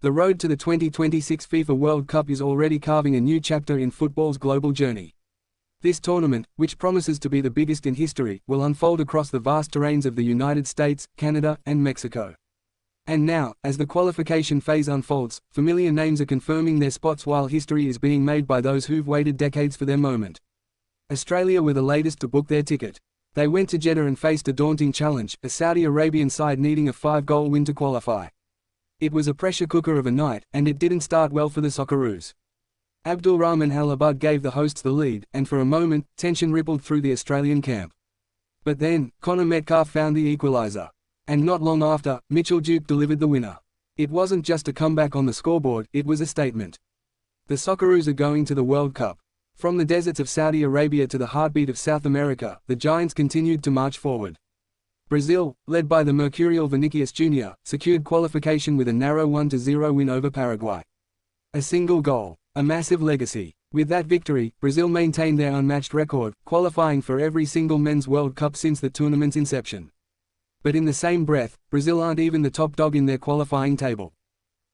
The road to the 2026 FIFA World Cup is already carving a new chapter in football's global journey. This tournament, which promises to be the biggest in history, will unfold across the vast terrains of the United States, Canada, and Mexico. And now, as the qualification phase unfolds, familiar names are confirming their spots while history is being made by those who've waited decades for their moment. Australia were the latest to book their ticket. They went to Jeddah and faced a daunting challenge, a Saudi Arabian side needing a 5-goal win to qualify. It was a pressure cooker of a night, and it didn't start well for the Socceroos. Abdulrahman Al Abud gave the hosts the lead, and for a moment, tension rippled through the Australian camp. But then, Connor Metcalfe found the equaliser. And not long after, Mitchell Duke delivered the winner. It wasn't just a comeback on the scoreboard, it was a statement. The Socceroos are going to the World Cup. From the deserts of Saudi Arabia to the heartbeat of South America, the Giants continued to march forward. Brazil, led by the mercurial Vinicius Jr., secured qualification with a narrow 1-0 win over Paraguay. A single goal, a massive legacy. With that victory, Brazil maintained their unmatched record, qualifying for every single Men's World Cup since the tournament's inception. But in the same breath, Brazil aren't even the top dog in their qualifying table.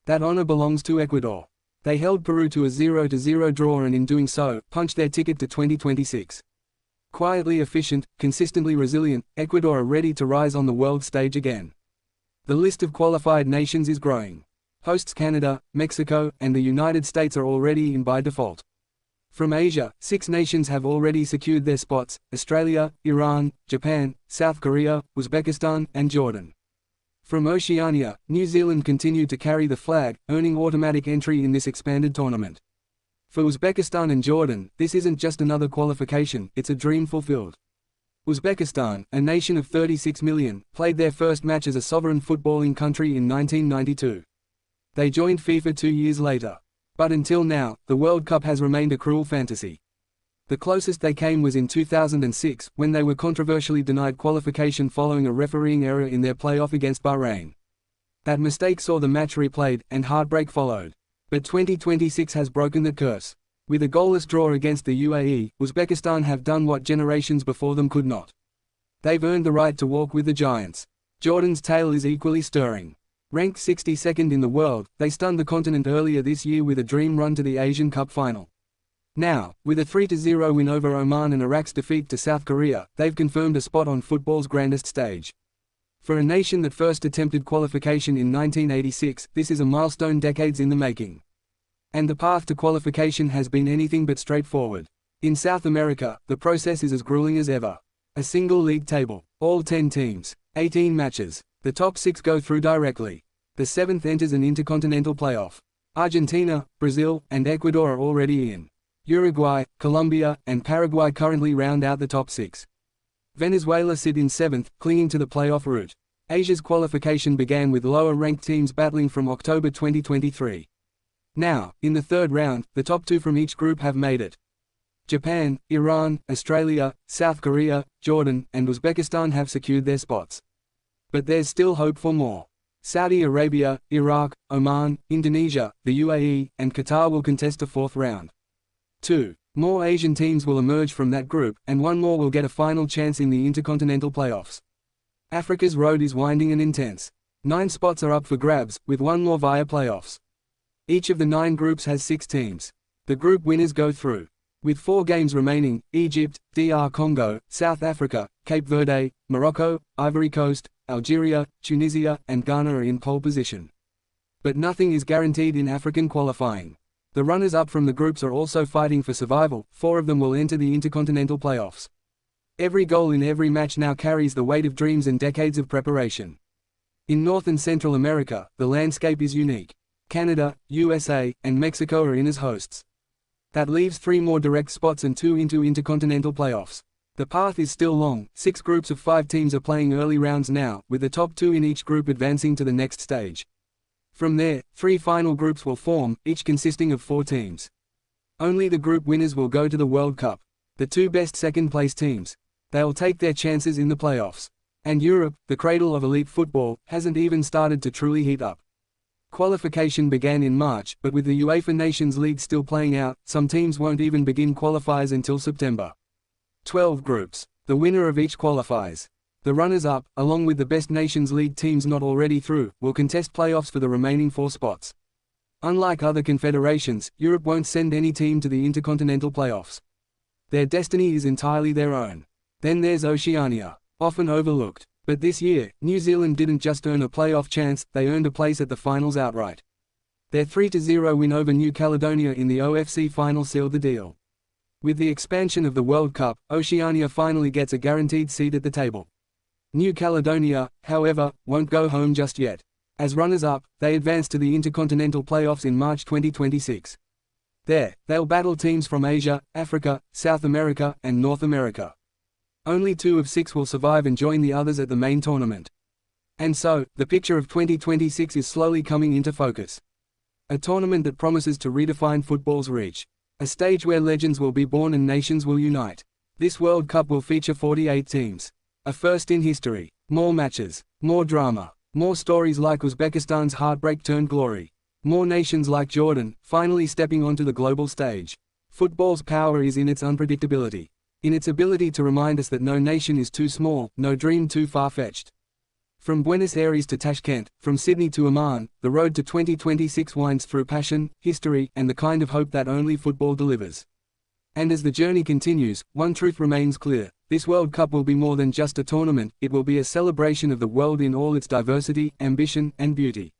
That honor belongs to Ecuador. They held Peru to a 0-0 draw and in doing so, punched their ticket to 2026. Quietly efficient, consistently resilient, Ecuador are ready to rise on the world stage again. The list of qualified nations is growing. Hosts Canada, Mexico, and the United States are already in by default. From Asia, 6 nations have already secured their spots: Australia, Iran, Japan, South Korea, Uzbekistan, and Jordan. From Oceania, New Zealand continued to carry the flag, earning automatic entry in this expanded tournament. For Uzbekistan and Jordan, this isn't just another qualification, it's a dream fulfilled. Uzbekistan, a nation of 36 million, played their first match as a sovereign footballing country in 1992. They joined FIFA 2 years later. But until now, the World Cup has remained a cruel fantasy. The closest they came was in 2006, when they were controversially denied qualification following a refereeing error in their playoff against Bahrain. That mistake saw the match replayed, and heartbreak followed. But 2026 has broken the curse. With a goalless draw against the UAE, Uzbekistan have done what generations before them could not. They've earned the right to walk with the giants. Jordan's tale is equally stirring. Ranked 62nd in the world, they stunned the continent earlier this year with a dream run to the Asian Cup final. Now, with a 3-0 win over Oman and Iraq's defeat to South Korea, they've confirmed a spot on football's grandest stage. For a nation that first attempted qualification in 1986, this is a milestone decades in the making. And the path to qualification has been anything but straightforward. In South America, the process is as grueling as ever. A single league table, all 10 teams, 18 matches. The top 6 go through directly. The 7th enters an Intercontinental playoff. Argentina, Brazil, and Ecuador are already in. Uruguay, Colombia, and Paraguay currently round out the top 6. Venezuela sit in 7th, clinging to the playoff route. Asia's qualification began with lower-ranked teams battling from October 2023. Now, in the third round, the top 2 from each group have made it. Japan, Iran, Australia, South Korea, Jordan, and Uzbekistan have secured their spots. But there's still hope for more. Saudi Arabia, Iraq, Oman, Indonesia, the UAE, and Qatar will contest a 4th round. 2 more Asian teams will emerge from that group, and 1 more will get a final chance in the Intercontinental playoffs. Africa's road is winding and intense. 9 spots are up for grabs, with 1 more via playoffs. Each of the 9 groups has 6 teams. The group winners go through. With 4 games remaining, Egypt, DR Congo, South Africa, Cape Verde, Morocco, Ivory Coast, Algeria, Tunisia, and Ghana are in pole position. But nothing is guaranteed in African qualifying. The runners-up from the groups are also fighting for survival. 4 of them will enter the Intercontinental playoffs. Every goal in every match now carries the weight of dreams and decades of preparation. In North and Central America, the landscape is unique. Canada, USA, and Mexico are in as hosts. That leaves 3 more direct spots and 2 into Intercontinental playoffs. The path is still long. 6 groups of 5 teams are playing early rounds now, with the top 2 in each group advancing to the next stage. From there, 3 final groups will form, each consisting of 4 teams. Only the group winners will go to the World Cup. The 2 best second-place teams. They'll take their chances in the playoffs. And Europe, the cradle of elite football, hasn't even started to truly heat up. Qualification began in March, but with the UEFA Nations League still playing out, some teams won't even begin qualifiers until September. 12 groups. The winner of each qualifies. The runners-up, along with the best Nations League teams not already through, will contest playoffs for the remaining 4 spots. Unlike other confederations, Europe won't send any team to the Intercontinental playoffs. Their destiny is entirely their own. Then there's Oceania, often overlooked. But this year, New Zealand didn't just earn a playoff chance, they earned a place at the finals outright. Their 3-0 win over New Caledonia in the OFC final sealed the deal. With the expansion of the World Cup, Oceania finally gets a guaranteed seat at the table. New Caledonia, however, won't go home just yet. As runners-up, they advance to the Intercontinental playoffs in March 2026. There, they'll battle teams from Asia, Africa, South America, and North America. Only 2 of 6 will survive and join the others at the main tournament. And so, the picture of 2026 is slowly coming into focus. A tournament that promises to redefine football's reach. A stage where legends will be born and nations will unite. This World Cup will feature 48 teams. A first in history. More matches. More drama. More stories like Uzbekistan's heartbreak turned glory. More nations like Jordan, finally stepping onto the global stage. Football's power is in its unpredictability. In its ability to remind us that no nation is too small, no dream too far-fetched. From Buenos Aires to Tashkent, from Sydney to Amman, the road to 2026 winds through passion, history, and the kind of hope that only football delivers. And as the journey continues, one truth remains clear. This World Cup will be more than just a tournament, it will be a celebration of the world in all its diversity, ambition, and beauty.